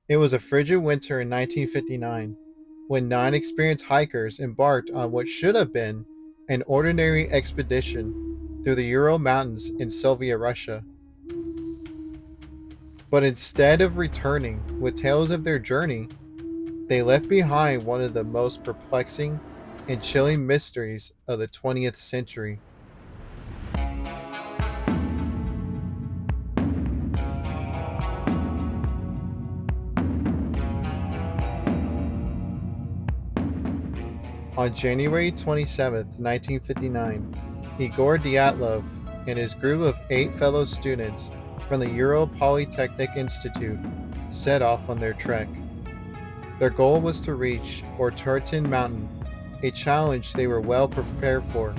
It was a frigid winter in 1959 when nine experienced hikers embarked on what should have been an ordinary expedition through the Ural Mountains in Soviet Russia. But instead of returning with tales of their journey, they left behind one of the most perplexing and chilling mysteries of the 20th century. On January 27, 1959, Igor Dyatlov and his group of eight fellow students from the Ural Polytechnic Institute set off on their trek. Their goal was to reach Orturtin Mountain, a challenge they were well prepared for.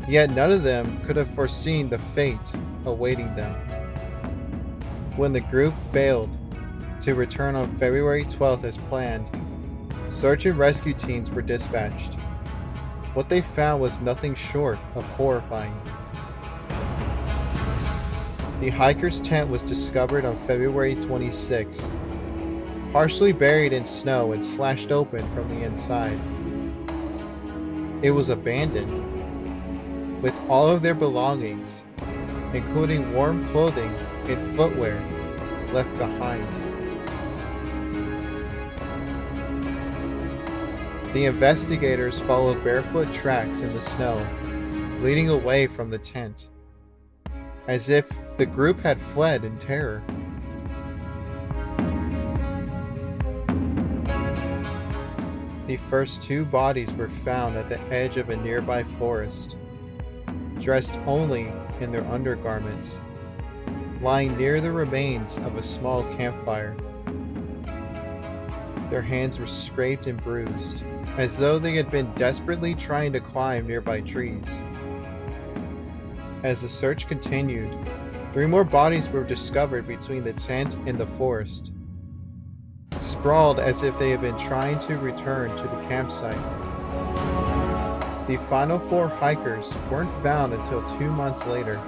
Yet none of them could have foreseen the fate awaiting them. When the group failed to return on February 12th as planned, search and rescue teams were dispatched. What they found was nothing short of horrifying. The hiker's tent was discovered on February 26, partially buried in snow and slashed open from the inside. It was abandoned, with all of their belongings, including warm clothing and footwear, left behind. The investigators followed barefoot tracks in the snow, leading away from the tent, as if the group had fled in terror. The first two bodies were found at the edge of a nearby forest, dressed only in their undergarments, lying near the remains of a small campfire. Their hands were scraped and bruised, as though they had been desperately trying to climb nearby trees. As the search continued, three more bodies were discovered between the tent and the forest, sprawled as if they had been trying to return to the campsite. The final four hikers weren't found until 2 months later,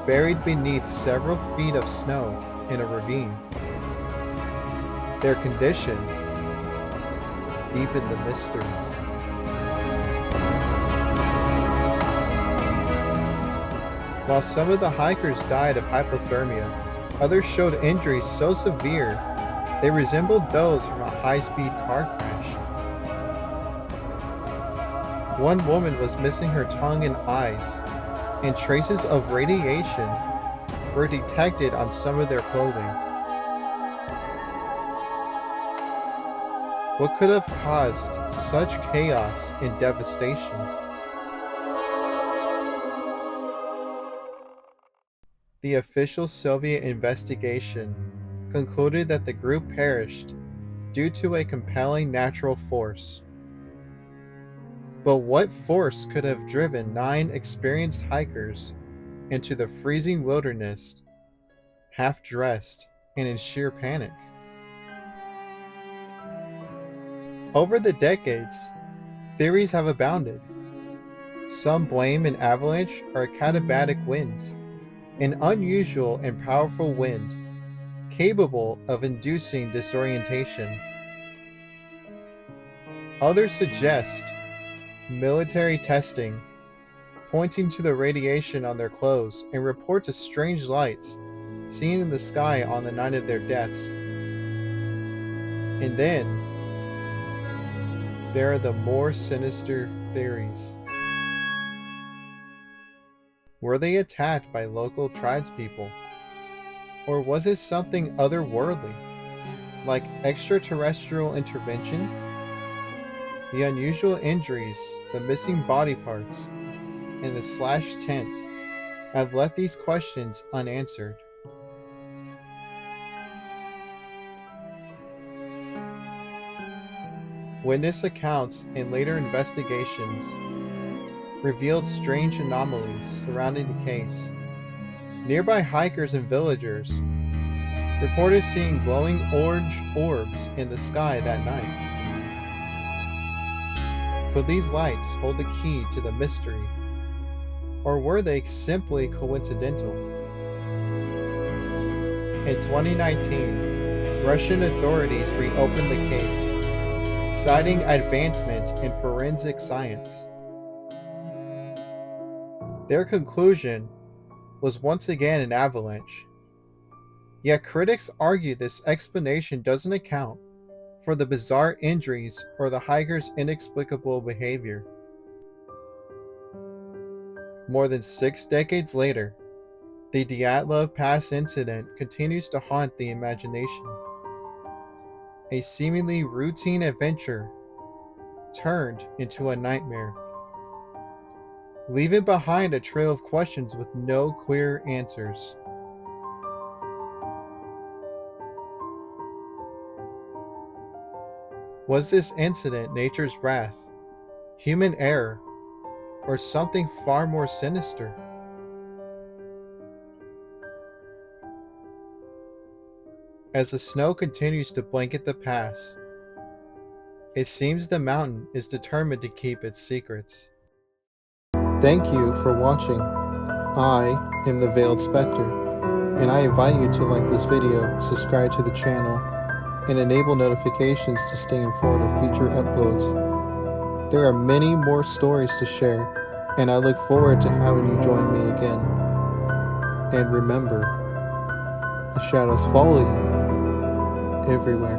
buried beneath several feet of snow in a ravine. Their condition deepened the mystery. While some of the hikers died of hypothermia, others showed injuries so severe they resembled those from a high-speed car crash. One woman was missing her tongue and eyes, and traces of radiation were detected on some of their clothing. What could have caused such chaos and devastation? The official Soviet investigation concluded that the group perished due to a compelling natural force. But what force could have driven nine experienced hikers into the freezing wilderness, half dressed and in sheer panic? Over the decades, theories have abounded. Some blame an avalanche or a katabatic wind, an unusual and powerful wind capable of inducing disorientation. Others suggest military testing, pointing to the radiation on their clothes and reports of strange lights seen in the sky on the night of their deaths. And then, there are the more sinister theories. Were they attacked by local tribespeople? Or was it something otherworldly, like extraterrestrial intervention? The unusual injuries, the missing body parts, and the slashed tent have left these questions unanswered. Witness accounts and later investigations revealed strange anomalies surrounding the case. Nearby hikers and villagers reported seeing glowing orange orbs in the sky that night. Could these lights hold the key to the mystery, or were they simply coincidental? In 2019, Russian authorities reopened the case, citing advancements in forensic science. Their conclusion was once again an avalanche. Yet critics argue this explanation doesn't account for the bizarre injuries or the hiker's inexplicable behavior. More than 6 decades later, the Dyatlov Pass incident continues to haunt the imagination. A seemingly routine adventure turned into a nightmare, leaving behind a trail of questions with no clear answers. Was this incident nature's wrath, human error, or something far more sinister? As the snow continues to blanket the pass, it seems the mountain is determined to keep its secrets. Thank you for watching. I am the Veiled Spectre, and I invite you to like this video, subscribe to the channel, and enable notifications to stay informed of future uploads. There are many more stories to share, and I look forward to having you join me again. And remember, the shadows follow you everywhere.